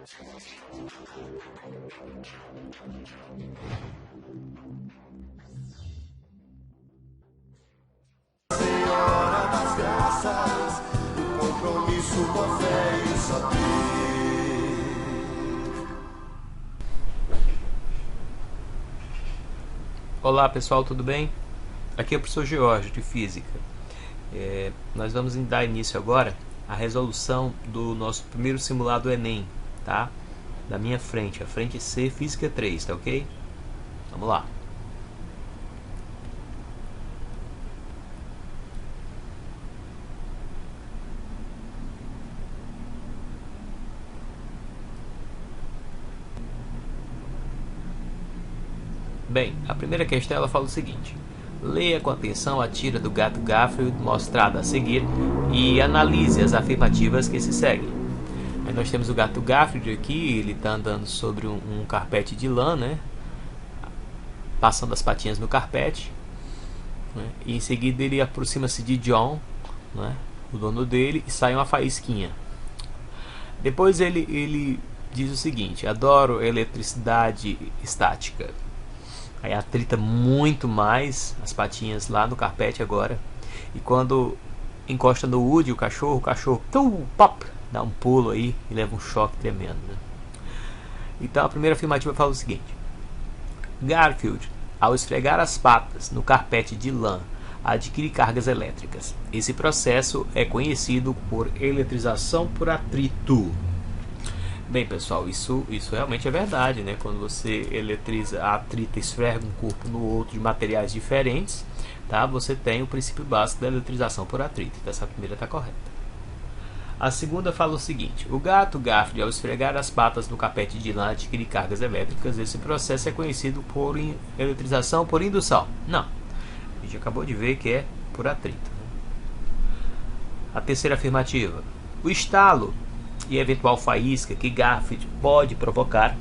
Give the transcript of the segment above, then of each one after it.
Senhora das graças, o compromisso com a fé e o saber. Olá pessoal, tudo bem? Aqui é o professor Jorge de Física. Nós vamos dar início agora à resolução do nosso primeiro simulado Enem, tá? Da minha frente, a frente C, Física 3, tá ok? Vamos lá. Bem, a primeira questão ela fala o seguinte: leia com atenção a tira do gato Garfield mostrada a seguir e analise as afirmativas que se seguem. Aí nós temos o gato Garfield aqui, ele está andando sobre um carpete de lã, né? Passando as patinhas no carpete, né? E em seguida ele aproxima-se de John, né? O dono dele, e sai uma faísquinha. Depois ele diz o seguinte: adoro eletricidade estática. Aí atrita muito mais as patinhas lá no carpete agora. E quando encosta no Woody, o cachorro pop, dá um pulo aí e leva um choque tremendo, né? Então a primeira afirmativa fala o seguinte: Garfield, ao esfregar as patas no carpete de lã, adquire cargas elétricas. Esse processo é conhecido por eletrização por atrito. Bem pessoal, isso realmente é verdade, né? Quando você eletriza, atrita, esfrega um corpo no outro de materiais diferentes, tá? Você tem o princípio básico da eletrização por atrito. Então essa primeira está correta. A segunda fala o seguinte: o gato Garfield, ao esfregar as patas no carpete de lã, adquire cargas elétricas. Esse processo é conhecido por eletrização por indução. Não, a gente acabou de ver que é por atrito, né? A terceira afirmativa: o estalo e eventual faísca que Garfield pode provocar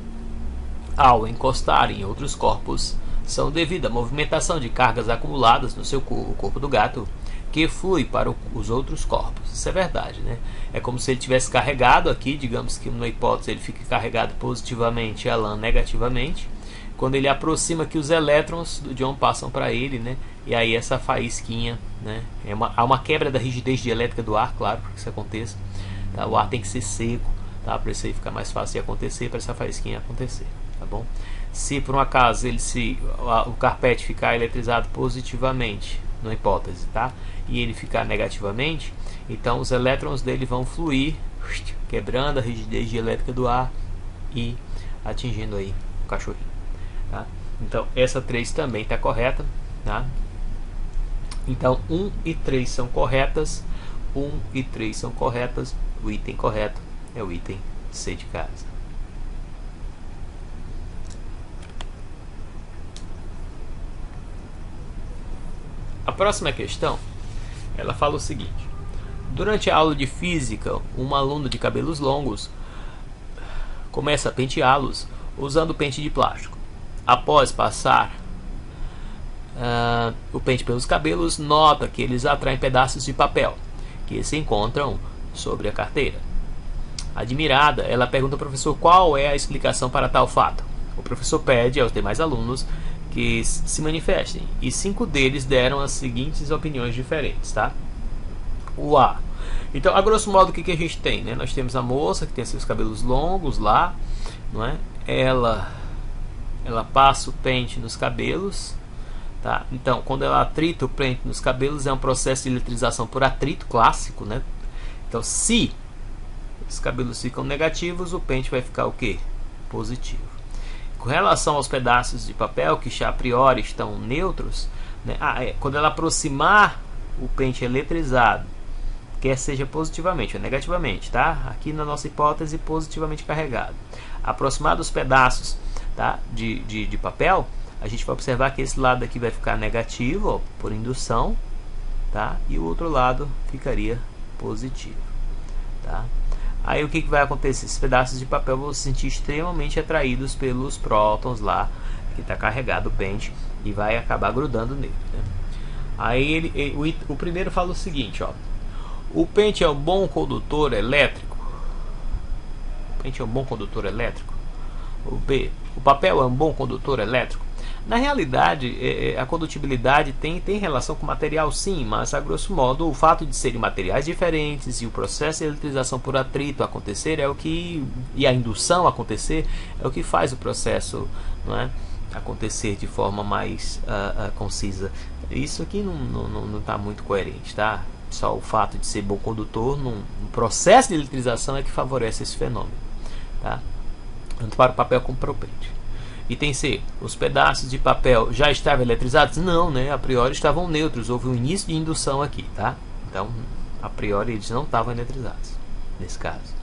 ao encostar em outros corpos são devido à movimentação de cargas acumuladas no seu corpo do gato, que flui para os outros corpos. Isso é verdade, né? É como se ele tivesse carregado aqui, digamos que numa hipótese ele fique carregado positivamente e a lã negativamente. Quando ele aproxima, que os elétrons do John passam para ele, né? E aí essa faísquinha, né? Há uma quebra da rigidez dielétrica do ar, claro, para que isso aconteça. Tá? O ar tem que ser seco, tá? Para isso aí ficar mais fácil de acontecer, para essa faísquinha acontecer, tá bom? Se por um acaso o carpete ficar eletrizado positivamente, numa hipótese, tá? E ele ficar negativamente, então os elétrons dele vão fluir, quebrando a rigidez dielétrica do ar e atingindo aí o cachorrinho, tá? Então essa 3 também está correta, tá? Então 1 e 3 são corretas. 1 e 3 são corretas. O item correto é o item C de casa. A próxima questão, ela fala o seguinte: durante a aula de física, um aluno de cabelos longos começa a penteá-los usando pente de plástico. Após passar o pente pelos cabelos, nota que eles atraem pedaços de papel que se encontram sobre a carteira. Admirada, ela pergunta ao professor qual é a explicação para tal fato. O professor pede aos demais alunos que se manifestem, e 5 deles deram as seguintes opiniões diferentes, tá? O A. Então, a grosso modo, o que a gente tem, né? Nós temos a moça que tem seus cabelos longos lá, não é? Ela passa o pente nos cabelos, tá? Então, quando ela atrita o pente nos cabelos, é um processo de eletrização por atrito clássico, né? Então, se os cabelos ficam negativos, o pente vai ficar o quê? Positivo. Com relação aos pedaços de papel que já a priori estão neutros, né? Quando ela aproximar o pente eletrizado, quer seja positivamente ou negativamente, tá? Aqui na nossa hipótese, positivamente carregado. Aproximar dos pedaços, tá? de papel, a gente vai observar que esse lado aqui vai ficar negativo, ó, por indução, tá? E o outro lado ficaria positivo, tá? Aí o que vai acontecer? Esses pedaços de papel vão se sentir extremamente atraídos pelos prótons lá, que está carregado o pente, e vai acabar grudando nele, né? Aí o primeiro fala o seguinte, ó: o pente é um bom condutor elétrico. realmente é um bom condutor elétrico? O B, o papel é um bom condutor elétrico? Na realidade, a condutibilidade tem relação com o material, sim, mas a grosso modo o fato de serem materiais diferentes e o processo de eletrização por atrito acontecer é o que, e a indução acontecer, é o que faz o processo, não é, acontecer de forma mais concisa. Isso aqui não está muito coerente, tá? Só o fato de ser bom condutor no processo de eletrização é que favorece esse fenômeno, tá? Tanto para o papel como para o pente. Item C. Os pedaços de papel já estavam eletrizados? Não, né? A priori estavam neutros. Houve um início de indução aqui, tá? Então, a priori eles não estavam eletrizados, nesse caso.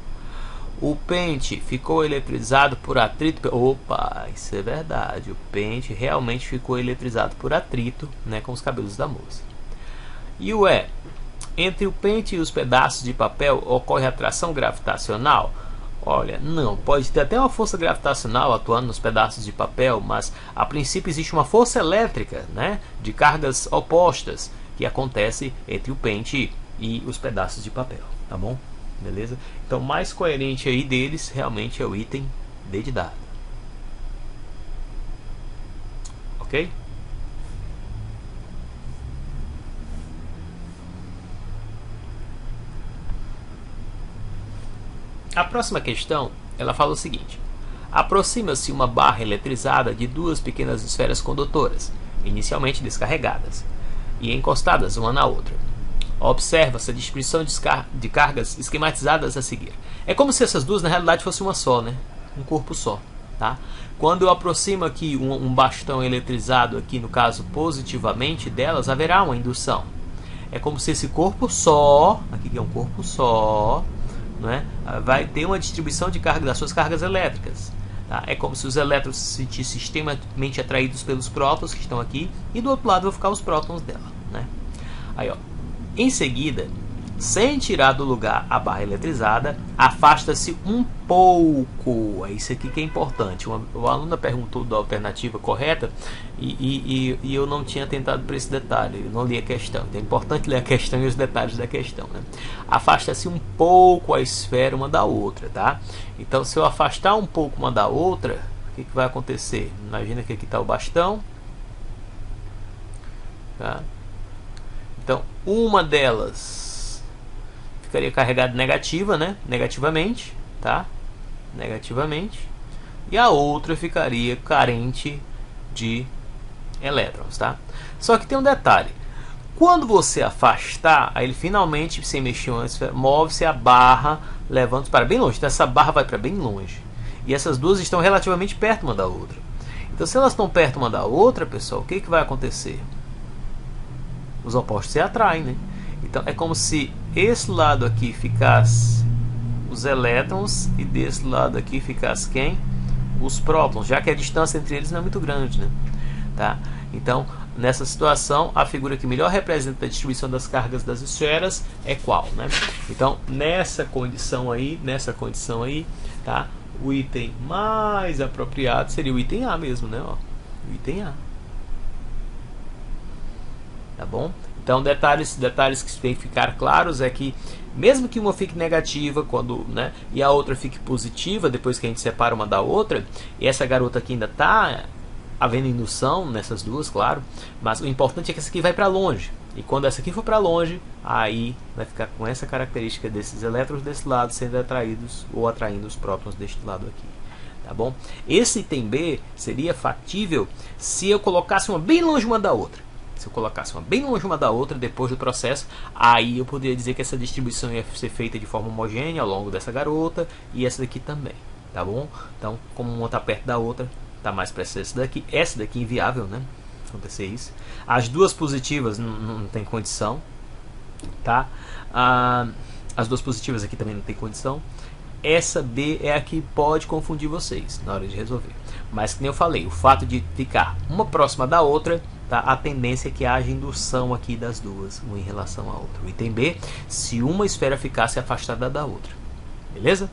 O pente ficou eletrizado por atrito? Opa, isso é verdade. O pente realmente ficou eletrizado por atrito, né, com os cabelos da moça. E o E. Entre o pente e os pedaços de papel ocorre atração gravitacional? Olha, não, pode ter até uma força gravitacional atuando nos pedaços de papel, mas a princípio existe uma força elétrica, né, de cargas opostas que acontece entre o pente e os pedaços de papel, tá bom? Beleza? Então, o mais coerente aí deles realmente é o item D de dado. Ok? A próxima questão, ela fala o seguinte: aproxima-se uma barra eletrizada de duas pequenas esferas condutoras, inicialmente descarregadas, e encostadas uma na outra. Observa-se a distribuição de cargas esquematizadas a seguir. É como se essas duas, na realidade, fossem uma só, né? Um corpo só, tá? Quando eu aproximo aqui um bastão eletrizado, aqui no caso positivamente delas, haverá uma indução. É como se esse corpo só, aqui que é um corpo só, né, vai ter uma distribuição de carga das suas cargas elétricas. Tá? É como se os elétrons se sentissem extremamente atraídos pelos prótons que estão aqui, e do outro lado vão ficar os prótons dela. Né? Aí, ó. Em seguida, sem tirar do lugar a barra eletrizada, afasta-se um pouco. É isso aqui que é importante. O aluno perguntou da alternativa correta e eu não tinha tentado para esse detalhe. Eu não li a questão. Então é importante ler a questão e os detalhes da questão. Né? Afasta-se um pouco a esfera uma da outra. Tá? Então, se eu afastar um pouco uma da outra, o que vai acontecer? Imagina que aqui está o bastão. Tá? Então, uma delas ficaria carregada negativa, né? Negativamente, tá? Negativamente. E a outra ficaria carente de elétrons, tá? Só que tem um detalhe. Quando você afastar, aí ele finalmente, sem mexer antes, move-se a barra, levando para bem longe. Então, essa barra vai para bem longe. E essas duas estão relativamente perto uma da outra. Então, se elas estão perto uma da outra, pessoal, o que vai acontecer? Os opostos se atraem, né? Então é como se esse lado aqui ficasse os elétrons e desse lado aqui ficasse quem? Os prótons, já que a distância entre eles não é muito grande, né? Tá? Então, nessa situação, a figura que melhor representa a distribuição das cargas das esferas é qual, né? Então, nessa condição aí, tá? O item mais apropriado seria o item A mesmo, né? Ó, o item A. Tá bom? Então, detalhes que tem que ficar claros é que mesmo que uma fique negativa quando, né, e a outra fique positiva depois que a gente separa uma da outra, e essa garota aqui ainda está havendo indução nessas duas, claro, mas o importante é que essa aqui vai para longe. E quando essa aqui for para longe, aí vai ficar com essa característica desses elétrons desse lado sendo atraídos ou atraindo os prótons deste lado aqui. Tá bom? Esse item B seria factível se eu colocasse uma bem longe uma da outra. Se eu colocasse uma bem longe uma da outra depois do processo, aí eu poderia dizer que essa distribuição ia ser feita de forma homogênea ao longo dessa garota e essa daqui também, tá bom? Então, como uma está perto da outra, está mais para essa daqui. Essa daqui é inviável, né? Acontecer isso. As duas positivas não tem condição, tá? As duas positivas aqui também não tem condição. Essa B é a que pode confundir vocês na hora de resolver. Mas, como eu falei, o fato de ficar uma próxima da outra, tá? A tendência é que haja indução aqui das duas, uma em relação à outra. O item B, se uma esfera ficasse afastada da outra. Beleza?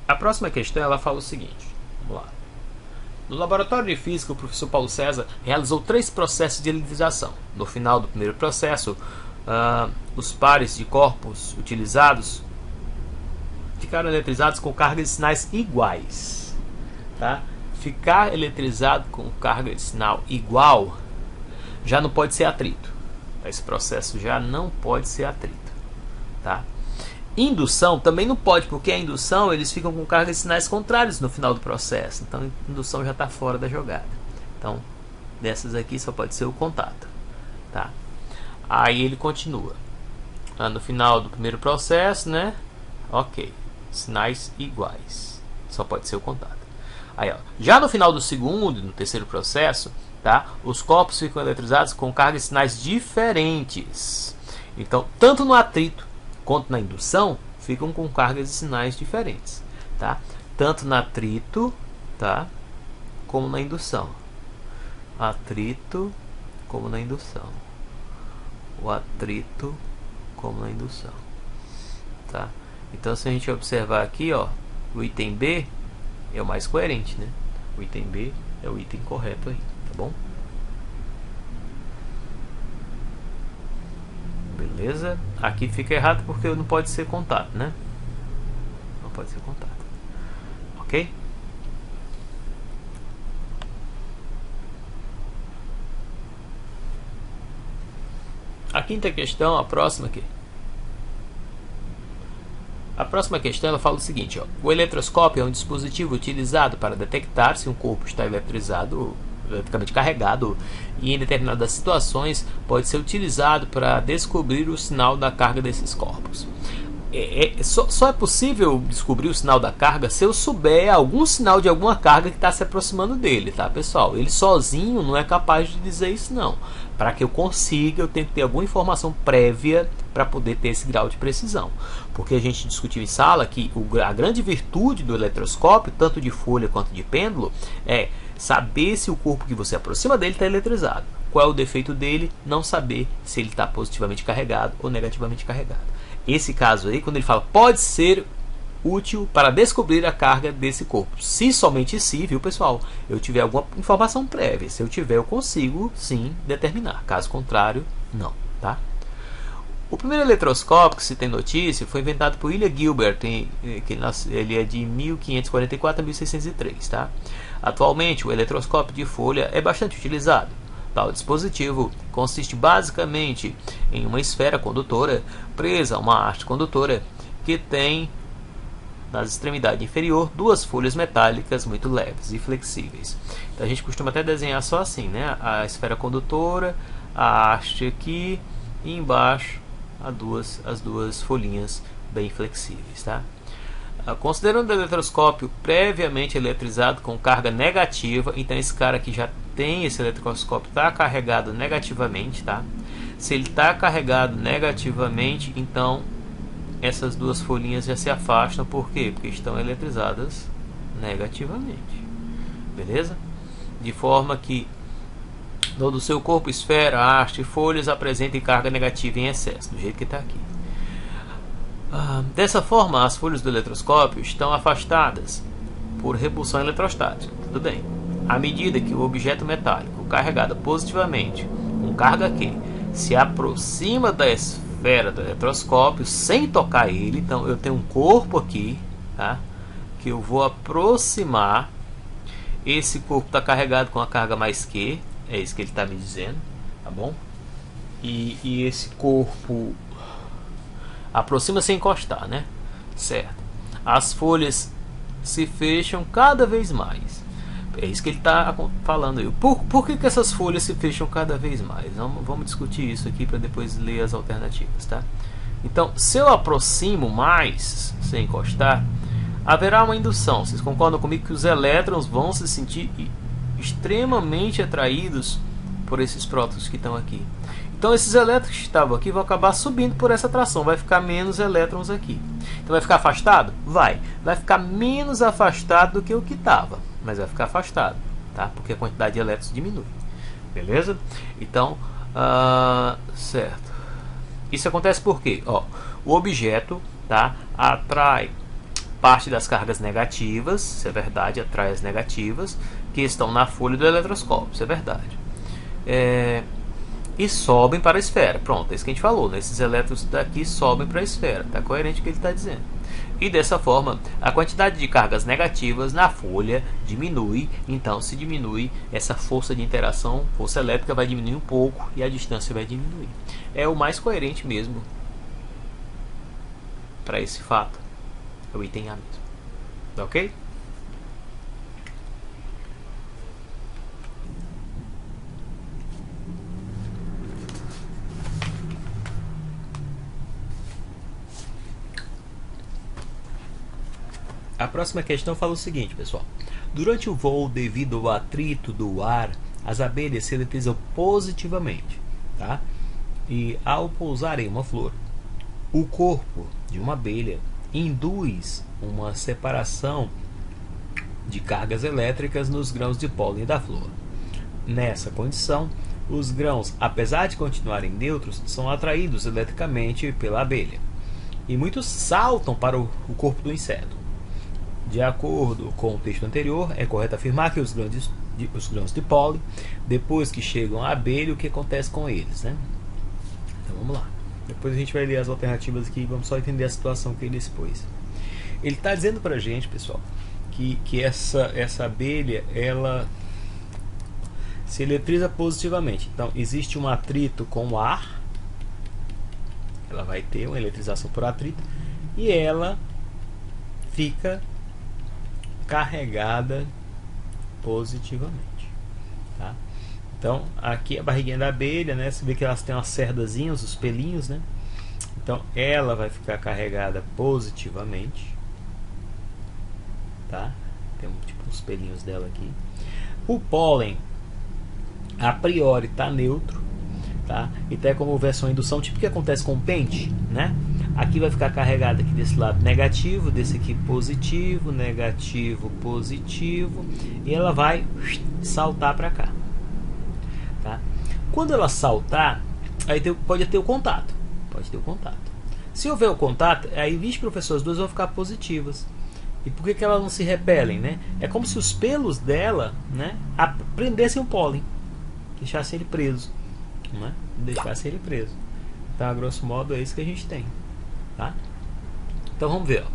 A próxima questão, ela fala o seguinte. Vamos lá. No laboratório de física, o professor Paulo César realizou 3 processos de eletrização. No final do primeiro processo, os pares de corpos utilizados ficaram eletrizados com cargas de sinais iguais. Tá? Ficar eletrizado com carga de sinal igual já não pode ser atrito. Esse processo já não pode ser atrito. Tá? Indução também não pode, porque a indução eles ficam com cargas de sinais contrários no final do processo. Então a indução já está fora da jogada. Então dessas aqui só pode ser o contato. Tá? Aí ele continua. No final do primeiro processo, né? Ok. Sinais iguais. Só pode ser o contato. Aí, ó. Já no final do segundo e no terceiro processo, tá? Os corpos ficam eletrizados com cargas de sinais diferentes. Então, tanto no atrito quanto na indução, ficam com cargas de sinais diferentes, tá? Tanto no atrito, tá? Como na indução. Atrito como na indução. O atrito como na indução, tá? Então, se a gente observar aqui, ó, o item B é o mais coerente, né? O item B é o item correto aí, tá bom? Beleza? Aqui fica errado porque não pode ser contato, né? Não pode ser contato. Ok? A quinta questão, a próxima aqui. A próxima questão ela fala o seguinte, ó. O eletroscópio é um dispositivo utilizado para detectar se um corpo está eletrizado, eletricamente carregado, e em determinadas situações pode ser utilizado para descobrir o sinal da carga desses corpos. Só é possível descobrir o sinal da carga se eu souber algum sinal de alguma carga que está se aproximando dele, tá, pessoal? Ele sozinho não é capaz de dizer isso, não. Para que eu consiga, eu tenho que ter alguma informação prévia para poder ter esse grau de precisão. Porque a gente discutiu em sala que a grande virtude do eletroscópio, tanto de folha quanto de pêndulo, é saber se o corpo que você aproxima dele está eletrizado. Qual é o defeito dele? Não saber se ele está positivamente carregado ou negativamente carregado. Esse caso aí, quando ele fala pode ser útil para descobrir a carga desse corpo. Se somente se, viu, pessoal, eu tiver alguma informação prévia. Se eu tiver, eu consigo sim determinar. Caso contrário, não, tá? O primeiro eletroscópio que se tem notícia foi inventado por William Gilbert, ele é de 1544 a 1603, tá? Atualmente, o eletroscópio de folha é bastante utilizado. Tal dispositivo consiste basicamente em uma esfera condutora presa a uma haste condutora que tem na extremidade inferior 2 folhas metálicas muito leves e flexíveis. Então a gente costuma até desenhar só assim, né? A esfera condutora, a haste aqui e embaixo as duas folhinhas bem flexíveis, tá? Considerando o eletroscópio previamente eletrizado com carga negativa, então esse cara aqui já tem esse eletroscópio, está carregado negativamente, tá? Se ele está carregado negativamente, então essas 2 folhinhas já se afastam. Por quê? Porque estão eletrizadas negativamente, beleza? De forma que todo o seu corpo, esfera, haste e folhas apresentem carga negativa em excesso, do jeito que está aqui. Dessa forma, as folhas do eletroscópio estão afastadas por repulsão eletrostática. Tudo bem. À medida que o objeto metálico carregado positivamente, com carga Q, se aproxima da esfera do eletroscópio sem tocar ele, então eu tenho um corpo aqui, tá? Que eu vou aproximar. Esse corpo está carregado com a carga mais Q, é isso que ele está me dizendo, tá bom? E esse corpo aproxima sem encostar, né? Certo. As folhas se fecham cada vez mais. É isso que ele está falando aí. Por que essas folhas se fecham cada vez mais? Vamos discutir isso aqui para depois ler as alternativas, tá? Então, se eu aproximo mais sem encostar, haverá uma indução. Vocês concordam comigo que os elétrons vão se sentir extremamente atraídos por esses prótons que estão aqui? Então esses elétrons que estavam aqui vão acabar subindo por essa atração. Vai ficar menos elétrons aqui. Então vai ficar afastado? Vai ficar menos afastado do que o que estava, mas vai ficar afastado, tá? Porque a quantidade de elétrons diminui. Beleza? Então, certo. Isso acontece porque, ó, o objeto, tá, atrai parte das cargas negativas, isso é verdade, atrai as negativas, que estão na folha do eletroscópio, isso é verdade. E sobem para a esfera. Pronto, é isso que a gente falou, né? Esses elétrons daqui sobem para a esfera. Está coerente com o que ele está dizendo. E dessa forma, a quantidade de cargas negativas na folha diminui. Então, se diminui, essa força de interação, força elétrica, vai diminuir um pouco e a distância vai diminuir. É o mais coerente mesmo para esse fato. É o item A mesmo. Tá ok? A próxima questão fala o seguinte, pessoal. Durante o voo, devido ao atrito do ar, as abelhas se eletrizam positivamente, tá? E ao pousar em uma flor, o corpo de uma abelha induz uma separação de cargas elétricas nos grãos de pólen da flor. Nessa condição, os grãos, apesar de continuarem neutros, são atraídos eletricamente pela abelha. E muitos saltam para o corpo do inseto. De acordo com o texto anterior, é correto afirmar que os grãos de pólen, depois que chegam à abelha, o que acontece com eles, né? Então vamos lá. Depois a gente vai ler as alternativas aqui e vamos só entender a situação que ele expôs. Ele está dizendo para a gente, pessoal, que essa abelha, ela se eletriza positivamente. Então existe um atrito com o ar, ela vai ter uma eletrização por atrito, e ela fica carregada positivamente, tá? Então aqui a barriguinha da abelha, né? Você vê que elas têm umas cerdazinhas, os pelinhos, né? Então ela vai ficar carregada positivamente, tá? Tem tipo uns pelinhos dela aqui. O pólen a priori está neutro, tá? E até como versão indução, tipo o que acontece com o pente, né? Aqui vai ficar carregado aqui desse lado negativo, desse aqui positivo, negativo, positivo, e ela vai saltar para cá, tá? Quando ela saltar, aí pode ter o contato, Se houver o contato, aí, vixe, professor, as duas vão ficar positivas. E por que elas não se repelem, né? É como se os pelos dela, né, prendessem o pólen, deixassem ele preso, né? Deixassem ele preso. Então, a grosso modo, é isso que a gente tem. Tá? Então vamos ver. Ó.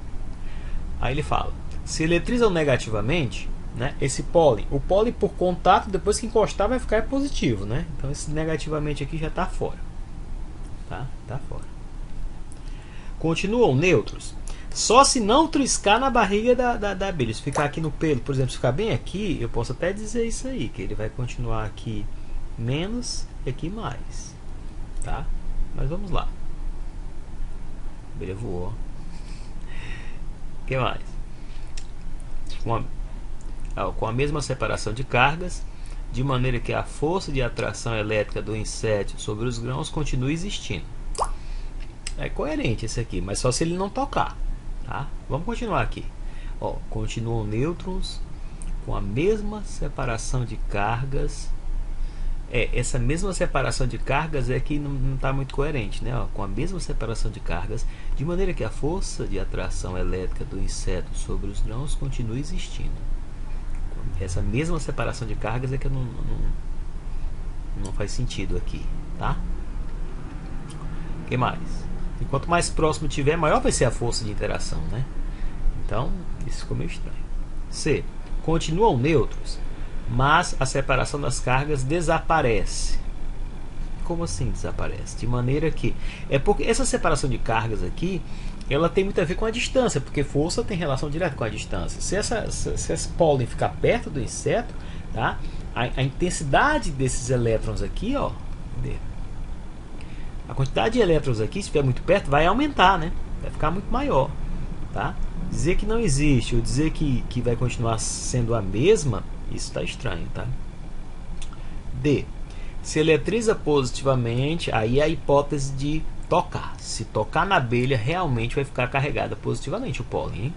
Aí ele fala: se eletrizam negativamente, né, esse pólen, o pólen por contato, depois que encostar, vai ficar positivo, né? Então esse negativamente aqui já está fora. Tá? Tá fora. Continuam neutros. Só se não triscar na barriga da abelha. Se ficar aqui no pelo, por exemplo, se ficar bem aqui, eu posso até dizer isso aí, que ele vai continuar aqui menos e aqui mais. Tá? Mas vamos lá. A abelha voou. O que mais? Com a mesma separação de cargas, de maneira que a força de atração elétrica do inseto sobre os grãos continue existindo. É coerente esse aqui, mas só se ele não tocar. Tá? Vamos continuar aqui. Ó, continuam nêutrons com a mesma separação de cargas. Essa mesma separação de cargas é que não está muito coerente, né? Ó, com a mesma separação de cargas, de maneira que a força de atração elétrica do inseto sobre os grãos continue existindo. Essa mesma separação de cargas é que não faz sentido aqui, tá? O que mais? E quanto mais próximo tiver, maior vai ser a força de interação, né? Então, isso ficou meio estranho. C. Continuam neutros, mas a separação das cargas desaparece. Como assim desaparece? De maneira que... É porque essa separação de cargas aqui, ela tem muito a ver com a distância, porque força tem relação direta com a distância. Se esse pólen ficar perto do inseto, tá? A intensidade desses elétrons aqui, ó, a quantidade de elétrons aqui, se estiver muito perto, vai aumentar, né? Vai ficar muito maior, tá? Dizer que não existe ou dizer que vai continuar sendo a mesma, isso está estranho, tá? D. Se eletriza positivamente, aí é a hipótese de tocar. Se tocar na abelha, realmente vai ficar carregada positivamente o pólen, hein?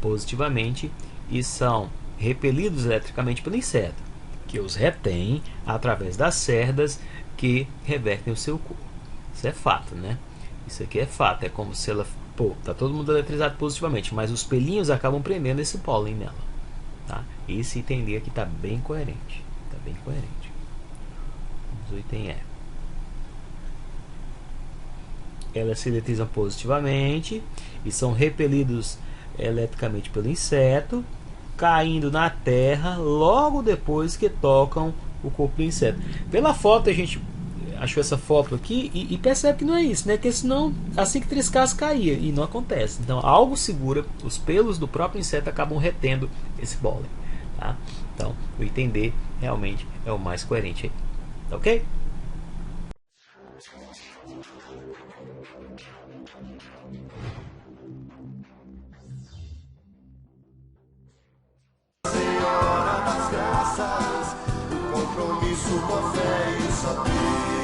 Positivamente, e são repelidos eletricamente pelo inseto, que os retém através das cerdas que revertem o seu corpo. Isso é fato, né? Isso aqui é fato. É como se ela... Pô, tá todo mundo eletrizado positivamente, mas os pelinhos acabam prendendo esse pólen nela. Tá? Esse item D aqui está bem coerente. Está bem coerente. Vamos ao item E. Elas se eletrizam positivamente e são repelidos eletricamente pelo inseto, caindo na terra logo depois que tocam o corpo do inseto. Pela foto a gente achou essa foto aqui e percebe que não é isso, né? Que senão assim que triscasse caía e não acontece. Então algo segura, os pelos do próprio inseto acabam retendo esse pólen, tá? Então o item D realmente é o mais coerente aí, tá ok? Senhora das graças, o compromisso com a fé e o saber.